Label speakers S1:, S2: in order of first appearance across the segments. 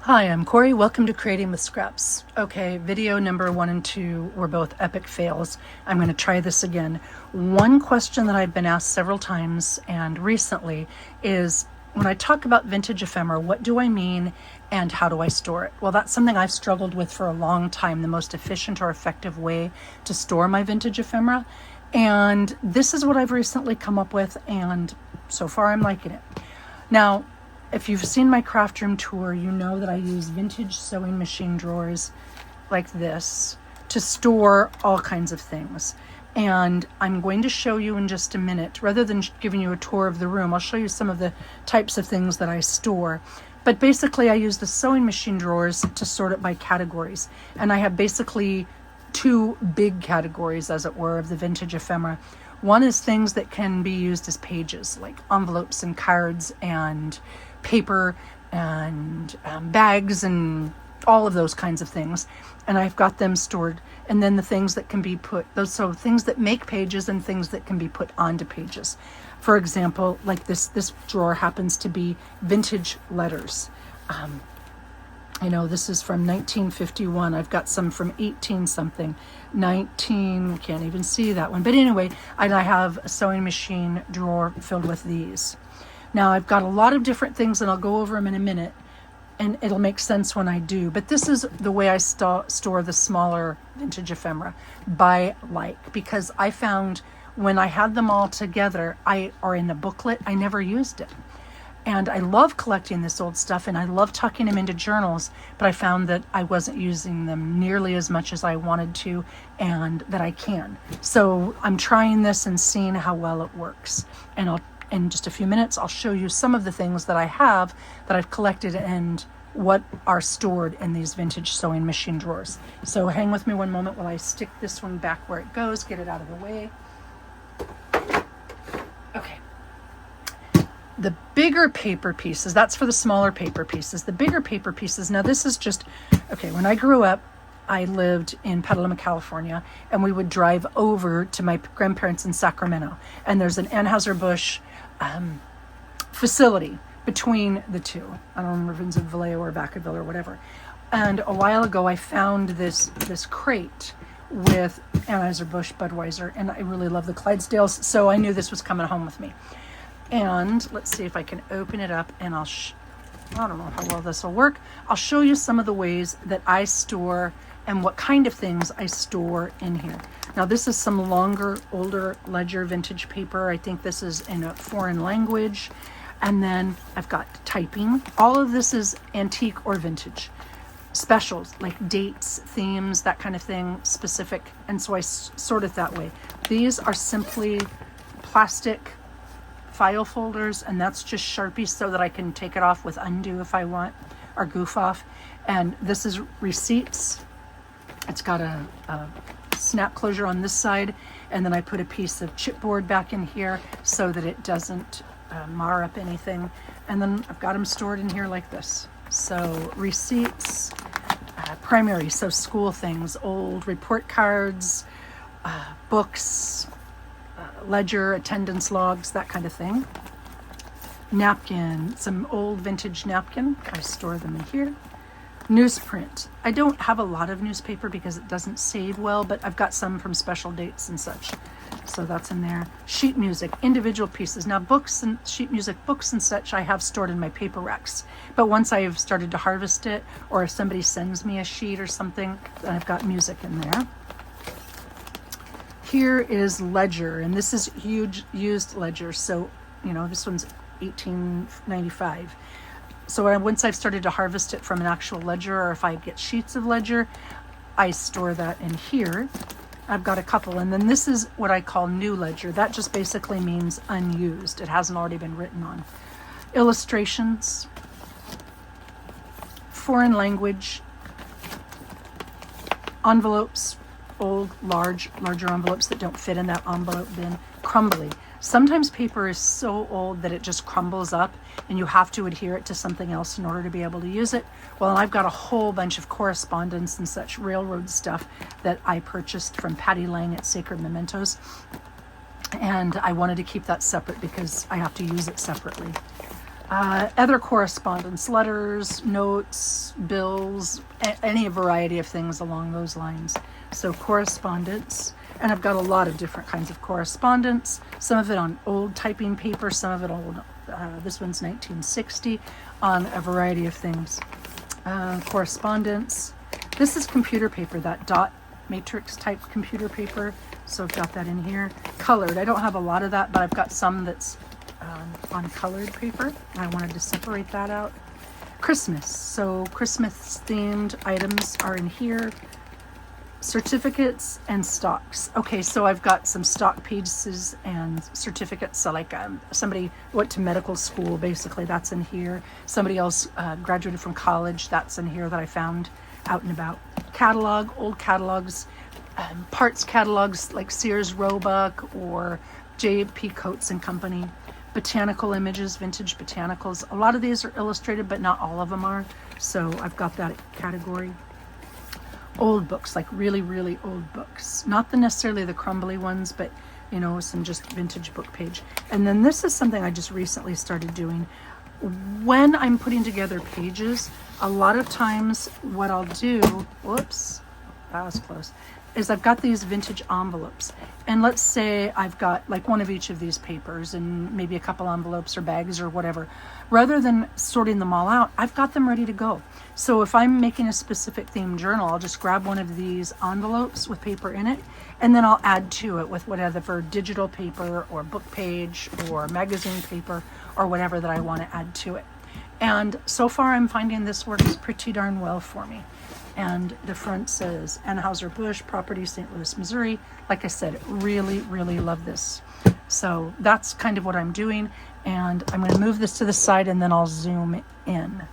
S1: Hi, I'm Corey. Welcome to Creating with Scraps. Okay, video number 1 and 2 were both epic fails. I'm going to try this again. One question that I've been asked several times and recently is, when I talk about vintage ephemera, what do I mean and how do I store it? Well, that's something I've struggled with for a long time, the most efficient or effective way to store my vintage ephemera. And this is what I've recently come up with, and so far I'm liking it. Now, if you've seen my craft room tour, you know that I use vintage sewing machine drawers like this to store all kinds of things. And I'm going to show you in just a minute, rather than giving you a tour of the room, I'll show you some of the types of things that I store. But basically I use the sewing machine drawers to sort it by categories. And I have basically two big categories, as it were, of the vintage ephemera. One is things that can be used as pages, like envelopes and cards and paper and bags and all of those kinds of things. And I've got them stored. And then the things that can be put, so things that make pages and things that can be put onto pages. For example, like this drawer happens to be vintage letters. This is from 1951. I've got some from 18 something, 19, can't even see that one. But anyway, I have a sewing machine drawer filled with these. Now I've got a lot of different things and I'll go over them in a minute and it'll make sense when I do. But this is the way I store the smaller vintage ephemera by like, because I found when I had them all together, or in the booklet, I never used it. And I love collecting this old stuff and I love tucking them into journals, but I found that I wasn't using them nearly as much as I wanted to and that I can. So I'm trying this and seeing how well it works. And in just a few minutes, I'll show you some of the things that I have that I've collected and what are stored in these vintage sewing machine drawers. So hang with me one moment while I stick this one back where it goes, get it out of the way. Okay. The bigger paper pieces, that's for the smaller paper pieces. The bigger paper pieces, now this is just, okay, when I grew up, I lived in Petaluma, California, and we would drive over to my grandparents in Sacramento. And there's an Anheuser-Busch facility between the two. I don't remember if it's in Vallejo or Vacaville or whatever. And a while ago, I found this crate with Anheuser-Busch Budweiser, and I really love the Clydesdales, so I knew this was coming home with me. And let's see if I can open it up, and I don't know how well this will work. I'll show you some of the ways that I store and what kind of things I store in here. Now this is some longer, older ledger vintage paper. I think this is in a foreign language. And then I've got typing. All of this is antique or vintage. Specials like dates, themes, that kind of thing, specific. And so I sort it that way. These are simply plastic file folders, and that's just Sharpie so that I can take it off with undo if I want, or goof off. And this is receipts. It's got a snap closure on this side, and then I put a piece of chipboard back in here so that it doesn't mar up anything. And then I've got them stored in here like this. So receipts, primary, so school things, old report cards, books, ledger, attendance logs, that kind of thing. Napkin, some old vintage napkin. I store them in here. Newsprint. I don't have a lot of newspaper because it doesn't save well, but I've got some from special dates and such. So that's in there. Sheet music, individual pieces. Now books and sheet music, books and such I have stored in my paper racks. But once I've started to harvest it, or if somebody sends me a sheet or something, then I've got music in there. Here is ledger, and this is huge used ledger. So, this one's 1895. So once I've started to harvest it from an actual ledger, or if I get sheets of ledger, I store that in here. I've got a couple, and then this is what I call new ledger. That just basically means unused. It hasn't already been written on. Illustrations, foreign language, envelopes, old, larger envelopes that don't fit in that envelope bin, crumbly. Sometimes paper is so old that it just crumbles up and you have to adhere it to something else in order to be able to use it. Well, I've got a whole bunch of correspondence and such railroad stuff that I purchased from Patty Lang at Sacred Mementos. And I wanted to keep that separate because I have to use it separately. Other correspondence, letters, notes, bills, any variety of things along those lines. So correspondence, and I've got a lot of different kinds of correspondence, some of it on old typing paper, some of it old, this one's 1960, on a variety of things. Correspondence. This is computer paper, that dot matrix type computer paper. So I've got that in here. Colored. I don't have a lot of that, but I've got some that's on colored paper. I wanted to separate that out. Christmas. So Christmas themed items are in here. Certificates and stocks. Okay, so I've got some stock pieces and certificates. So like somebody went to medical school, basically, that's in here. Somebody else graduated from college, that's in here that I found out and about. Catalog, old catalogs, parts catalogs like Sears Roebuck or J.P. Coates and Company. Botanical images, vintage botanicals. A lot of these are illustrated, but not all of them are. So I've got that category. Old books, like really, really old books. Not necessarily the crumbly ones, but you know, some just vintage book page. And then this is something I just recently started doing. When I'm putting together pages, a lot of times what I'll do, whoops, that was close, is I've got these vintage envelopes. And let's say I've got like one of each of these papers and maybe a couple envelopes or bags or whatever. Rather than sorting them all out, I've got them ready to go. So if I'm making a specific themed journal, I'll just grab one of these envelopes with paper in it, and then I'll add to it with whatever digital paper or book page or magazine paper or whatever that I want to add to it. And so far I'm finding this works pretty darn well for me. And the front says Anheuser-Busch, Property, St. Louis, Missouri. Like I said, really, really love this. So that's kind of what I'm doing. And I'm going to move this to the side and then I'll zoom in.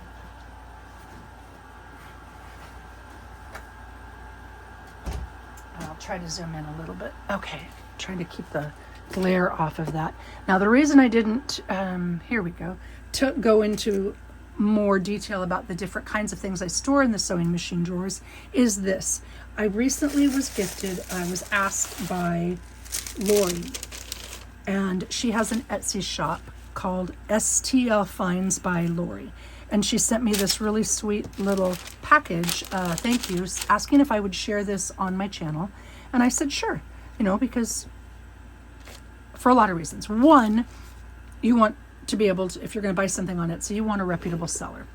S1: I'll try to zoom in a little bit. Okay, trying to keep the glare off of that. Now the reason I didn't, here we go, to go into more detail about the different kinds of things I store in the sewing machine drawers is this. I recently was gifted, I was asked by Lori, and she has an Etsy shop called StL Finds by Lori. And she sent me this really sweet little package, thank yous, asking if I would share this on my channel. And I said, sure, you know, because for a lot of reasons. One, you want to be able to, if you're going to buy something on Etsy, you want a reputable seller.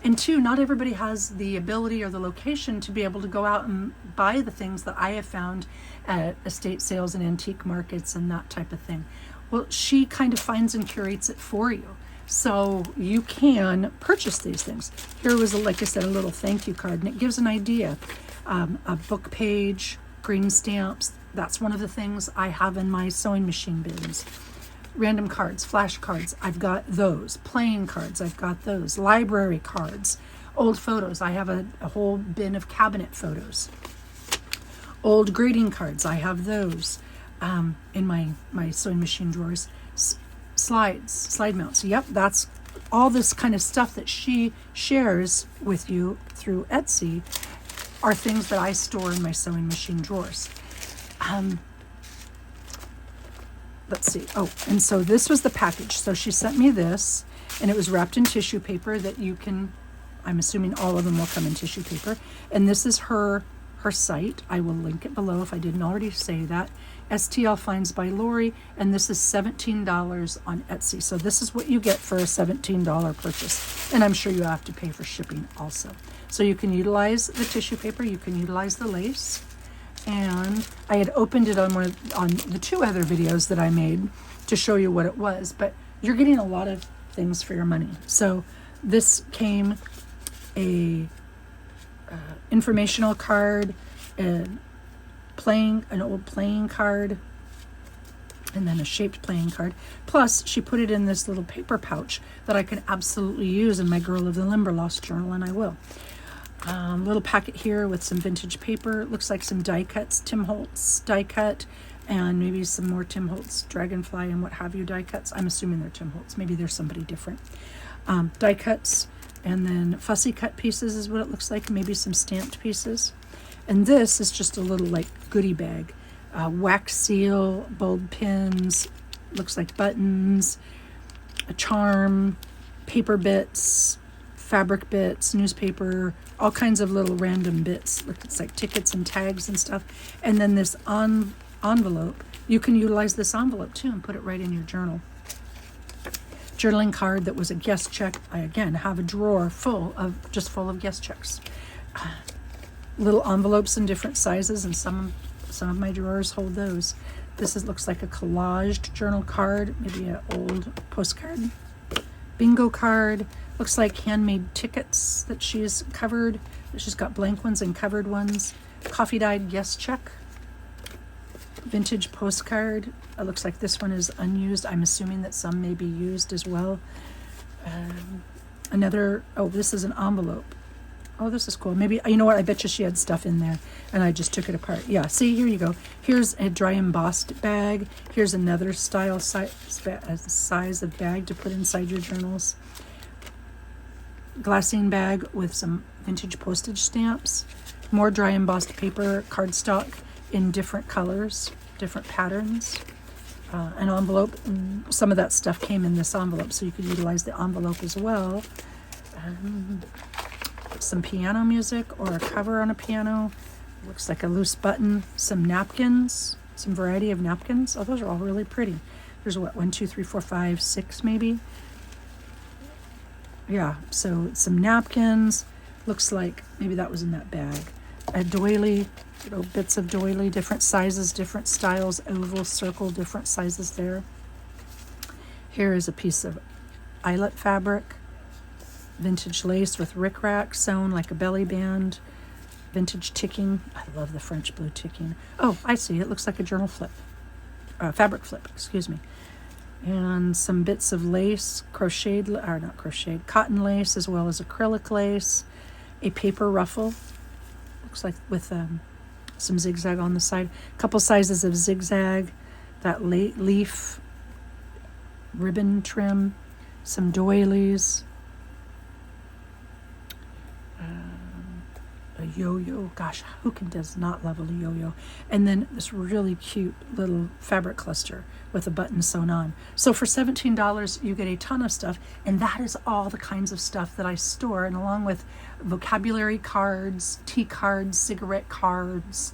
S1: And two, not everybody has the ability or the location to be able to go out and buy the things that I have found at estate sales and antique markets and that type of thing. Well, she kind of finds and curates it for you. So you can purchase these things. Here was, like I said, a little thank you card, and it gives an idea. A book page, green stamps. That's one of the things I have in my sewing machine bins. Random cards, flashcards, I've got those. Playing cards, I've got those. Library cards, old photos. I have a whole bin of cabinet photos. Old greeting cards, I have those in my sewing machine drawers. Slide mounts. Yep, that's all this kind of stuff that she shares with you through Etsy are things that I store in my sewing machine drawers. Let's see. Oh, and so this was the package. So she sent me this, and it was wrapped in tissue paper that you can, I'm assuming all of them will come in tissue paper. And this is her site. I will link it below if I didn't already say that. StL Finds by Lori, and this is $17 on Etsy. So this is what you get for a $17 purchase. And I'm sure you have to pay for shipping also. So you can utilize the tissue paper, you can utilize the lace. And I had opened it on on the two other videos that I made to show you what it was, but you're getting a lot of things for your money. So this came a informational card, an old playing card, and then a shaped playing card. Plus, she put it in this little paper pouch that I can absolutely use in my Girl of the Limberlost journal, and I will. Little packet here with some vintage paper. It looks like some die cuts, Tim Holtz die cut, and maybe some more Tim Holtz Dragonfly and what have you die cuts. I'm assuming they're Tim Holtz. Maybe they're somebody different. Die cuts, and then fussy cut pieces is what it looks like. Maybe some stamped pieces. And this is just a little like goodie bag. Wax seal, bulb pins, looks like buttons, a charm, paper bits, fabric bits, newspaper, all kinds of little random bits. It's like tickets and tags and stuff. And then this envelope, you can utilize this envelope too and put it right in your journal. Journaling card that was a guest check. I again have a drawer full of guest checks. Little envelopes in different sizes, and some of my drawers hold those. This looks like a collaged journal card, maybe an old postcard. Bingo card. Looks like handmade tickets that she's covered. She's got blank ones and covered ones. Coffee dyed guest check. Vintage postcard. It looks like this one is unused. I'm assuming that some may be used as well. This is an envelope. Oh, this is cool. Maybe, you know what? I bet you she had stuff in there and I just took it apart. Yeah, see, here you go. Here's a dry embossed bag. Here's another style size of bag to put inside your journals. Glassine bag with some vintage postage stamps. More dry embossed paper, cardstock in different colors, different patterns. An envelope. Some of that stuff came in this envelope, so you could utilize the envelope as well. Some piano music or a cover on a piano. Looks like a loose button. Some napkins, some variety of napkins. Oh, those are all really pretty. There's what, 1, 2, 3, 4, 5, 6 maybe. Yeah, so some napkins. Looks like maybe that was in that bag. A doily, little bits of doily, different sizes, different styles, oval, circle, different sizes there. Here is a piece of eyelet fabric. Vintage lace with rickrack sewn like a belly band. Vintage ticking. I love the French blue ticking. Oh, I see. It looks like a journal flip. Fabric flip, excuse me. And some bits of lace, cotton lace, as well as acrylic lace. A paper ruffle. Looks like with some zigzag on the side. A couple sizes of zigzag. That leaf ribbon trim. Some doilies. A yo-yo. Gosh, who does not love a yo-yo? And then this really cute little fabric cluster with a button sewn on. So for $17, you get a ton of stuff, and that is all the kinds of stuff that I store, and along with vocabulary cards, tea cards, cigarette cards,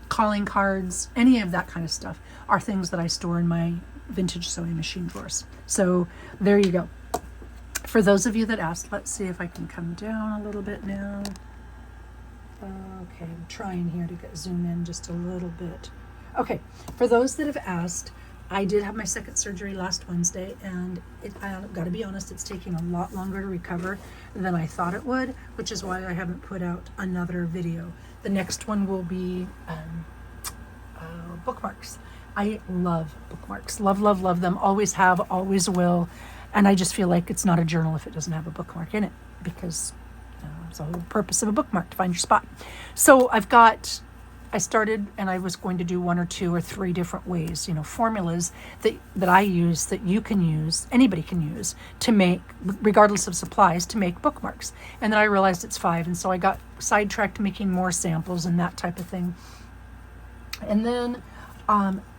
S1: calling cards, any of that kind of stuff are things that I store in my vintage sewing machine drawers. So there you go. For those of you that asked, let's see if I can come down a little bit now. Okay, I'm trying here to zoom in just a little bit. Okay, for those that have asked, I did have my second surgery last Wednesday, and I've got to be honest, it's taking a lot longer to recover than I thought it would, which is why I haven't put out another video. The next one will be bookmarks. I love bookmarks. Love, love, love them. Always have, always will. And I just feel like it's not a journal if it doesn't have a bookmark in it, because it's the whole purpose of a bookmark, to find your spot. So I started, and I was going to do 1 or 2 or 3 different ways, formulas that I use, that you can use, anybody can use, to make, regardless of supplies, to make bookmarks. And then I realized it's 5, and so I got sidetracked making more samples and that type of thing. And then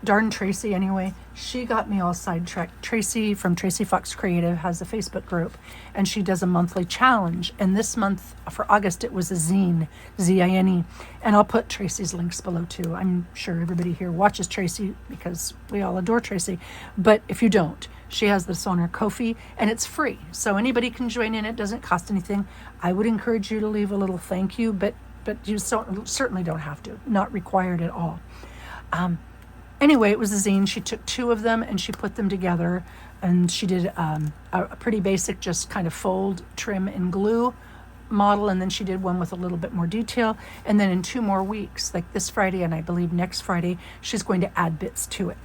S1: darn Tracy, anyway, she got me all sidetracked. Tracy from Tracy Fox Creative has a Facebook group, and she does a monthly challenge. And this month for August, it was a zine, Z-I-N-E. And I'll put Tracy's links below too. I'm sure everybody here watches Tracy because we all adore Tracy. But if you don't, she has this on her Ko-fi, and it's free. So anybody can join in. It doesn't cost anything. I would encourage you to leave a little thank you, but you certainly don't have to. Not required at all. Anyway, it was a zine. She took 2 of them and she put them together, and she did a pretty basic, just kind of fold, trim, and glue model, and then she did one with a little bit more detail. And then in 2 more weeks, like this Friday and I believe next Friday, she's going to add bits to it.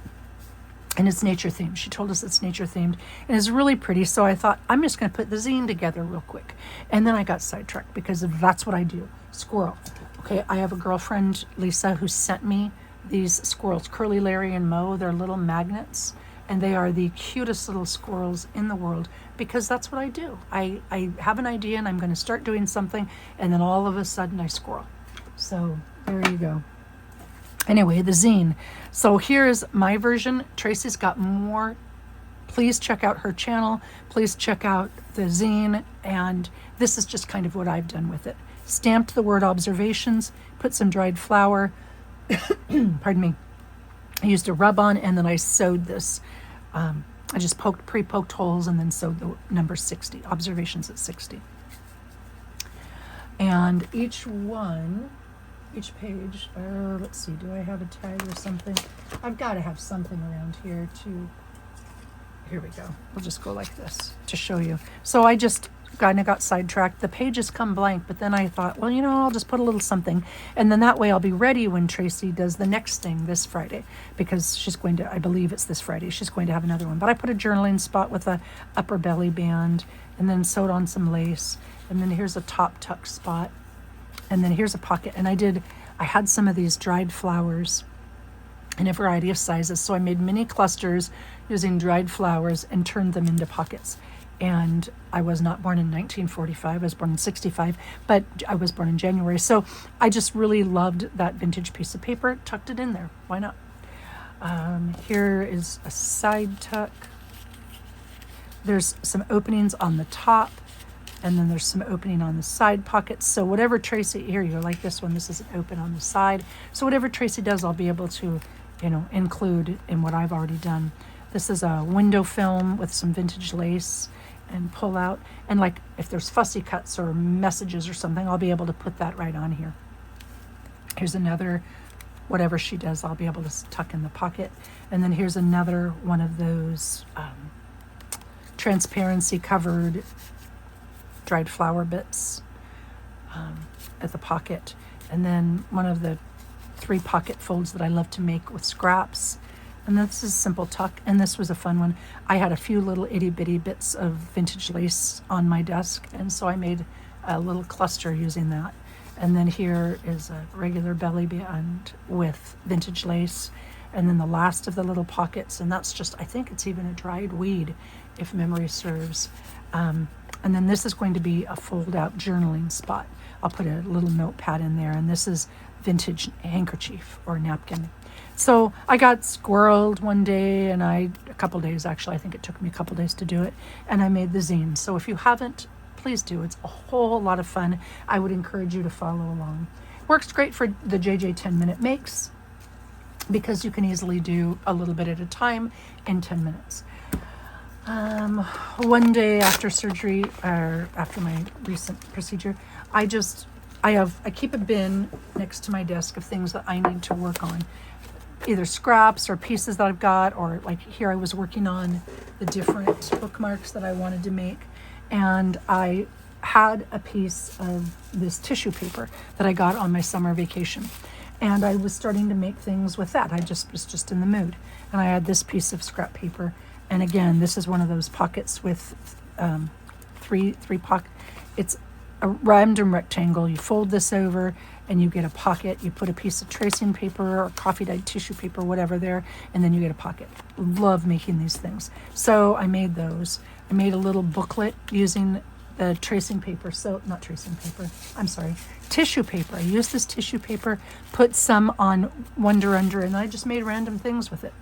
S1: And it's nature themed. She told us it's nature themed, and it's really pretty. So I thought, I'm just going to put the zine together real quick. And then I got sidetracked because that's what I do. Squirrel. Okay, I have a girlfriend, Lisa, who sent me these squirrels, Curly, Larry, and Mo. They're little magnets, and they are the cutest little squirrels in the world, because that's what I do. I have an idea and I'm going to start doing something, and then all of a sudden I squirrel. So there you go. Anyway, the zine. So here's my version. Tracy's got more please check out her channel. Please check out the zine. And this is just kind of what I've done with it. Stamped the word observations, put some dried flour, pardon me. I used a rub-on, and then I sewed this. I just pre-poked holes and then sewed the number 60, observations at 60. And each page, let's see, do I have a tag or something? I've got to have something around here to, here we go. We'll just go like this to show you. So I just kind of got sidetracked. The pages come blank, but then I thought, well, I'll just put a little something. And then that way I'll be ready when Tracy does the next thing this Friday, because she's going to, I believe it's this Friday, she's going to have another one. But I put a journaling spot with a upper belly band and then sewed on some lace. And then here's a top tuck spot. And then here's a pocket. And I had some of these dried flowers in a variety of sizes. So I made mini clusters using dried flowers and turned them into pockets. And I was not born in 1945, I was born in 65, but I was born in January. So I just really loved that vintage piece of paper, tucked it in there. Why not? Here is a side tuck. There's some openings on the top, and then there's some opening on the side pockets. So whatever Tracy, here you go, like this one, this isn't open on the side. So whatever Tracy does, I'll be able to, include in what I've already done. This is a window film with some vintage lace and pull out. And like if there's fussy cuts or messages or something, I'll be able to put that right on here. Here's another, whatever she does, I'll be able to tuck in the pocket. And then here's another one of those transparency covered dried flower bits at the pocket. And then one of the 3 pocket folds that I love to make with scraps. And this is simple tuck, and this was a fun one. I had a few little itty bitty bits of vintage lace on my desk, and so I made a little cluster using that. And then here is a regular belly band with vintage lace, and then the last of the little pockets, and that's just, I think it's even a dried weed, if memory serves. And then this is going to be a fold out journaling spot. I'll put a little notepad in there, and this is vintage handkerchief or napkin. So I got squirreled one day, and a couple days actually, I think it took me a couple days to do it, and I made the zine. So if you haven't, please do. It's a whole lot of fun. I would encourage you to follow along. Works great for the JJ 10-minute makes, because you can easily do a little bit at a time in 10 minutes. One day after surgery, or after my recent procedure, I keep a bin next to my desk of things that I need to work on. Either scraps or pieces that I've got, or like here I was working on the different bookmarks that I wanted to make. And I had a piece of this tissue paper that I got on my summer vacation. And I was starting to make things with that. I was just in the mood. And I had this piece of scrap paper. And again, this is one of those pockets with three pockets. It's a random rectangle. You fold this over and you get a pocket. You put a piece of tracing paper or coffee dyed tissue paper, whatever there, and then you get a pocket. Love making these things. So I made those. I made a little booklet using the tracing paper. So not tracing paper, I'm sorry, tissue paper. I used this tissue paper, put some on Wonder Under, and I just made random things with it.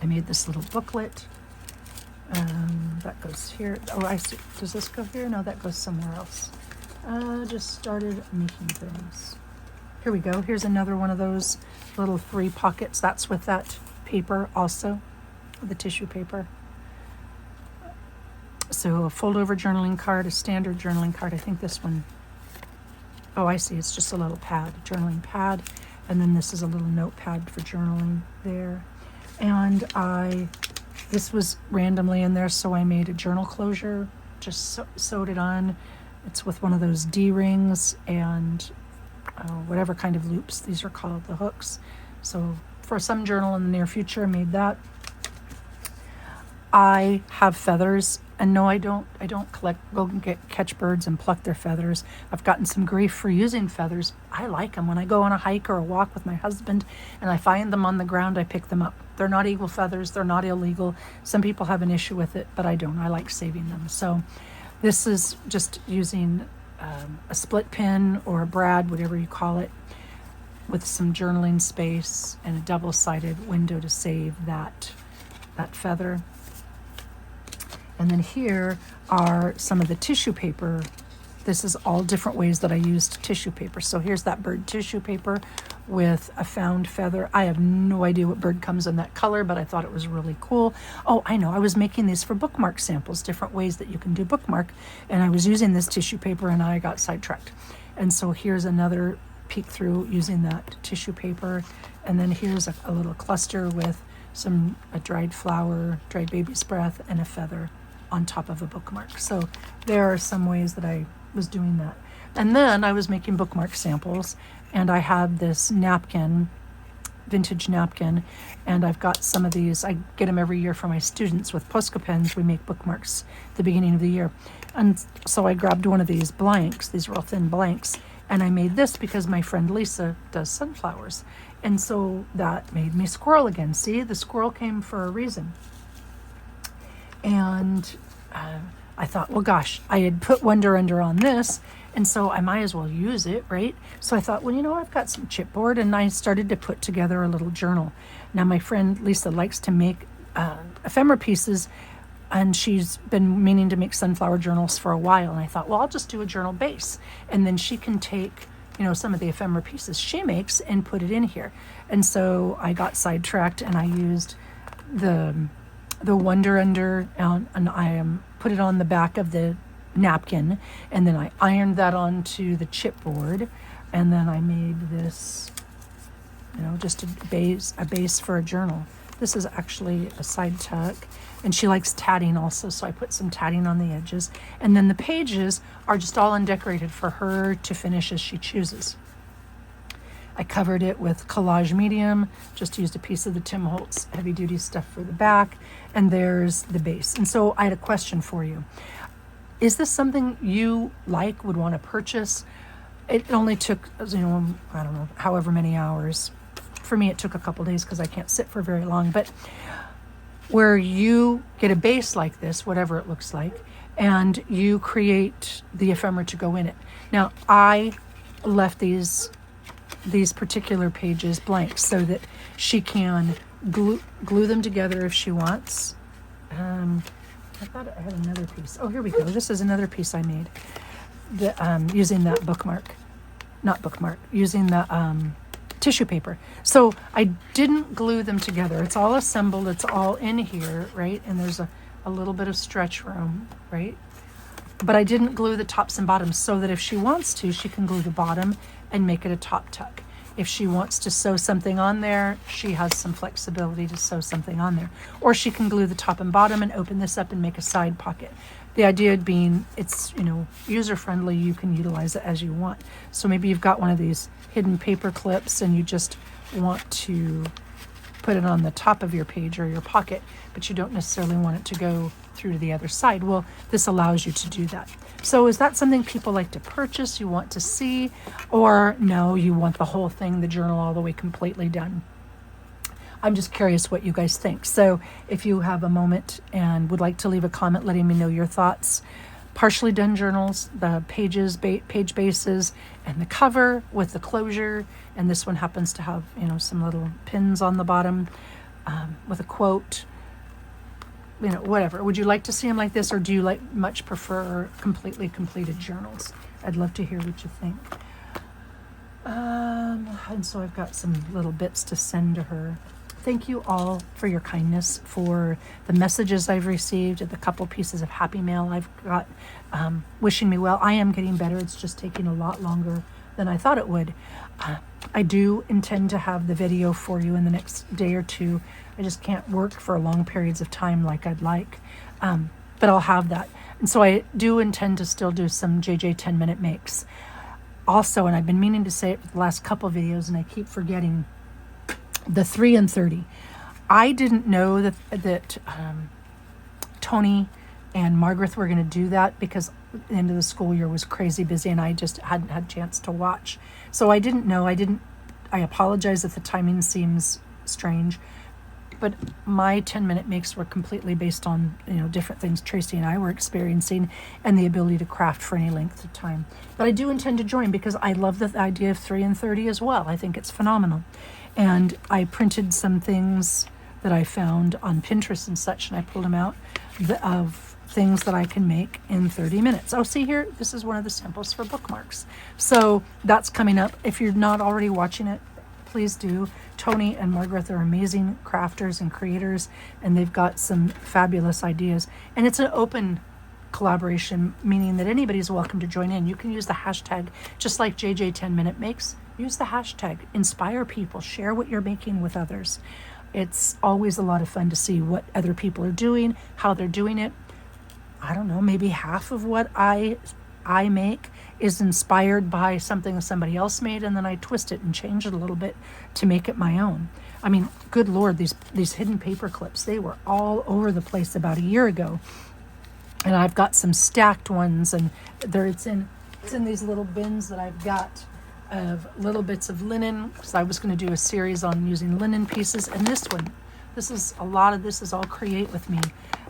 S1: I made this little booklet. That goes here. Oh, I see. Does this go here? No, that goes somewhere else. Just started making things. Here we go. Here's another one of those little 3 pockets. That's with that paper also, the tissue paper. So a fold over journaling card, a standard journaling card. I think this one, oh, I see. It's just a little pad, journaling pad. And then this is a little notepad for journaling there. And this was randomly in there, so I made a journal closure, just sewed it on. It's with one of those D-rings and whatever kind of loops these are called, the hooks. So for some journal in the near future, I made that. I have feathers, and no, I don't go and catch birds and pluck their feathers. I've gotten some grief for using feathers. I like them. When I go on a hike or a walk with my husband and I find them on the ground, I pick them up. They're not eagle feathers. They're not illegal. Some people have an issue with it, but I don't. I like saving them. So this is just using a split pin or a brad, whatever you call it, with some journaling space and a double-sided window to save that feather. And then here are some of the tissue paper. This is all different ways that I used tissue paper. So here's that bird tissue paper with a found feather. I have no idea what bird comes in that color, but I thought it was really cool. Oh, I know, I was making these for bookmark samples, different ways that you can do bookmark. And I was using this tissue paper and I got sidetracked. And so here's another peek through using that tissue paper. And then here's a little cluster with a dried flower, dried baby's breath, and a feather on top of a bookmark. So there are some ways that I was doing that. And then I was making bookmark samples, and I had this napkin, vintage napkin, and I've got some of these. I get them every year for my students with Posca pens. We make bookmarks at the beginning of the year. And so I grabbed one of these blanks, these real thin blanks, and I made this because my friend Lisa does sunflowers. And so that made me squirrel again. See, the squirrel came for a reason. And I thought, well, gosh, I had put Wonder Under on this, and so I might as well use it, right? So I thought, well, you know, I've got some chipboard, and I started to put together a little journal. Now, my friend Lisa likes to make ephemera pieces, and she's been meaning to make sunflower journals for a while. And I thought, well, I'll just do a journal base, and then she can take, you know, some of the ephemera pieces she makes and put it in here. And so I got sidetracked, and I used the Wonder Under, and I put it on the back of the napkin, and then I ironed that onto the chipboard, and then I made this, you know, just a base for a journal. This is actually a side tuck, and she likes tatting also, so I put some tatting on the edges, and then the pages are just all undecorated for her to finish as she chooses. I covered it with collage medium, just used a piece of the Tim Holtz heavy duty stuff for the back, and there's the base. And so I had a question for you. Is this something you would want to purchase? It only took, you know, I don't know, however many hours. For me, it took a couple days because I can't sit for very long, but where you get a base like this, whatever it looks like, and you create the ephemera to go in it. Now, I left these particular pages blank so that she can glue them together if she wants. I thought I had another piece. Oh, here we go. This is another piece I made using that using the tissue paper. So I didn't glue them together. It's all assembled. It's all in here, right? And there's a little bit of stretch room, right? But I didn't glue the tops and bottoms so that if she wants to, she can glue the bottom and make it a top tuck. If she wants to sew something on there, she has some flexibility to sew something on there. Or she can glue the top and bottom and open this up and make a side pocket. The idea being it's, you know, user-friendly. You can utilize it as you want. So maybe you've got one of these hidden paper clips and you just want to put it on the top of your page or your pocket, but you don't necessarily want it to go through to the other side. Well, this allows you to do that. So is that something people like to purchase, you want to see, or no, you want the whole thing, the journal all the way completely done? I'm just curious what you guys think. So if you have a moment and would like to leave a comment letting me know your thoughts, partially done journals, the pages, page bases, and the cover with the closure, and this one happens to have, you know, some little pins on the bottom with a quote, you know, whatever. Would you like to see them like this, or do you much prefer completely completed journals? I'd love to hear what you think. And so I've got some little bits to send to her. Thank you all for your kindness, for the messages I've received, and the couple pieces of happy mail I've got wishing me well. I am getting better. It's just taking a lot longer than I thought it would. I do intend to have the video for you in the next day or two. I just can't work for long periods of time like I'd like, but I'll have that. And so I do intend to still do some JJ 10-minute makes. Also, and I've been meaning to say it for the last couple of videos, and I keep forgetting, the 3 and 30. I didn't know that Tony and Margaret were going to do that because the end of the school year was crazy busy and I just hadn't had a chance to watch. So I didn't know. I apologize if the timing seems strange, but my 10-minute makes were completely based on, you know, different things Tracy and I were experiencing and the ability to craft for any length of time. But I do intend to join because I love the idea of 3 and 30 as well. I think it's phenomenal. And I printed some things that I found on Pinterest and such, and I pulled them out of things that I can make in 30 minutes. Oh, see here, this is one of the samples for bookmarks. So that's coming up. If you're not already watching it, please do. Tony and Margaret are amazing crafters and creators, and they've got some fabulous ideas. And it's an open collaboration, meaning that anybody's welcome to join in. You can use the hashtag, just like JJ 10 Minute Makes. Use the hashtag, inspire people, share what you're making with others. It's always a lot of fun to see what other people are doing, how they're doing it. I don't know, maybe half of what I make is inspired by something somebody else made, and then I twist it and change it a little bit to make it my own. I mean, good Lord, these hidden paper clips, they were all over the place about a year ago. And I've got some stacked ones, and it's in these little bins that I've got of little bits of linen, because I was going to do a series on using linen pieces. And this is a lot of this is all create with me.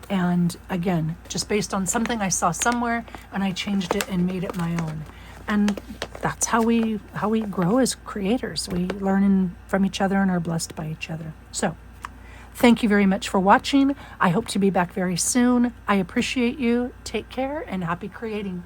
S1: And again, just based on something I saw somewhere, and I changed it and made it my own. And that's how we grow as creators. We learn from each other and are blessed by each other. So thank you very much for watching. I hope to be back very soon. I appreciate you. Take care and happy creating.